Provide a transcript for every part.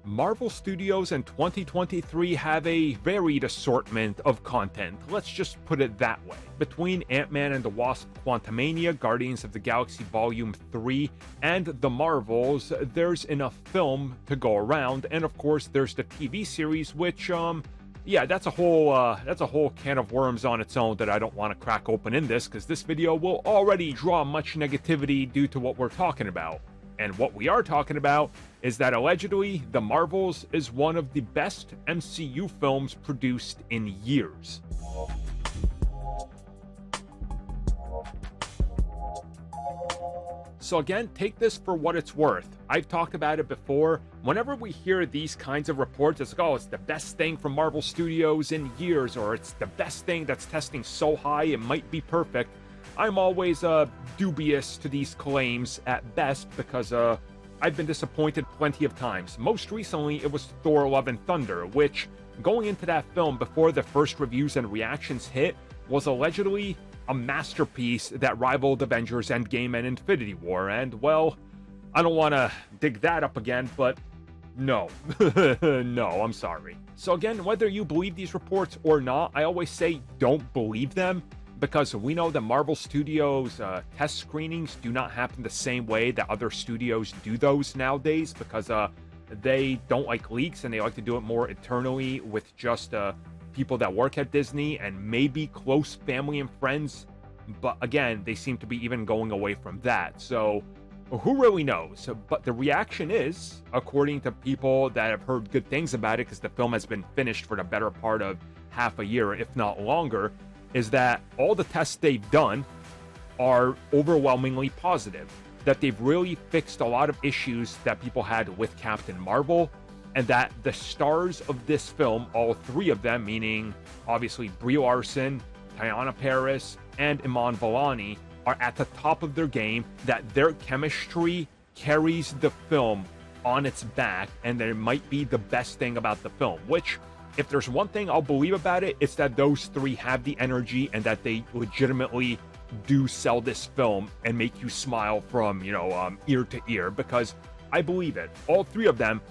Marvel Studios in 2023 have a varied assortment of content, let's just put it that way. Between Ant-Man and the Wasp: Quantumania, Guardians of the Galaxy Volume 3, and The Marvels, there's enough film to go around, and of course there's the TV series, which, yeah, that's a whole can of worms on its own that I don't want to crack open in this, because this video will already draw much negativity due to what we're talking about. And what we are talking about is that allegedly, The Marvels is one of the best MCU films produced in years. So again, take this for what it's worth. I've talked about it before. Whenever we hear these kinds of reports, it's like, oh, it's the best thing from Marvel Studios in years, or it's the best thing that's testing so high it might be perfect. I'm always dubious to these claims at best because I've been disappointed plenty of times. Most recently, it was Thor: Love and Thunder, which, going into that film before the first reviews and reactions hit, was allegedly a masterpiece that rivaled Avengers Endgame and Infinity War, and well, I don't want to dig that up again, but no. No, I'm sorry. So again, whether you believe these reports or not, I always say don't believe them, because we know that Marvel Studios test screenings do not happen the same way that other studios do those nowadays, because they don't like leaks and they like to do it more internally with just people that work at Disney and maybe close family and friends. But again, they seem to be even going away from that. So who really knows? But the reaction is, according to people that have heard good things about it, because the film has been finished for the better part of half a year, if not longer, is that all the tests they've done are overwhelmingly positive. That they've really fixed a lot of issues that people had with Captain Marvel, and that the stars of this film, all three of them, meaning obviously Brie Larson, Teyonah Parris, and Iman Vellani, are at the top of their game, that their chemistry carries the film on its back, and that it might be the best thing about the film, which, if there's one thing I'll believe about it, it's that those three have the energy and that they legitimately do sell this film and make you smile from, ear to ear, because I believe it. All three of them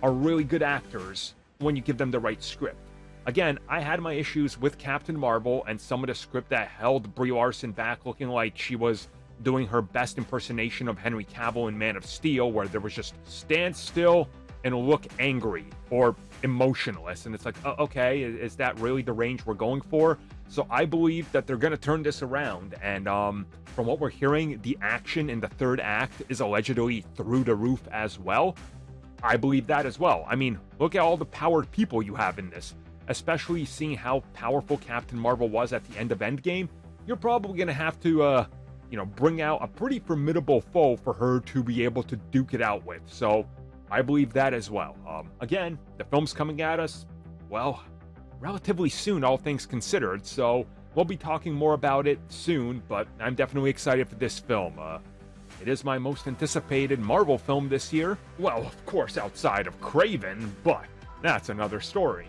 are really good actors when you give them the right script. Again, I had my issues with Captain Marvel and some of the script that held Brie Larson back, looking like she was doing her best impersonation of Henry Cavill in Man of Steel, where there was just stand still and look angry or emotionless, and it's like, oh, okay, is that really the range we're going for? So I believe that they're going to turn this around, and from what we're hearing, the action in the third act is allegedly through the roof as well. I believe that as well. I mean, look at all the powered people you have in this, especially seeing how powerful Captain Marvel was at the end of Endgame. You're probably going to have to bring out a pretty formidable foe for her to be able to duke it out with. So I believe that as well. Again, the film's coming at us, well, relatively soon, all things considered, so we'll be talking more about it soon, but I'm definitely excited for this film. It is my most anticipated Marvel film this year. Well, of course, outside of Kraven, but that's another story.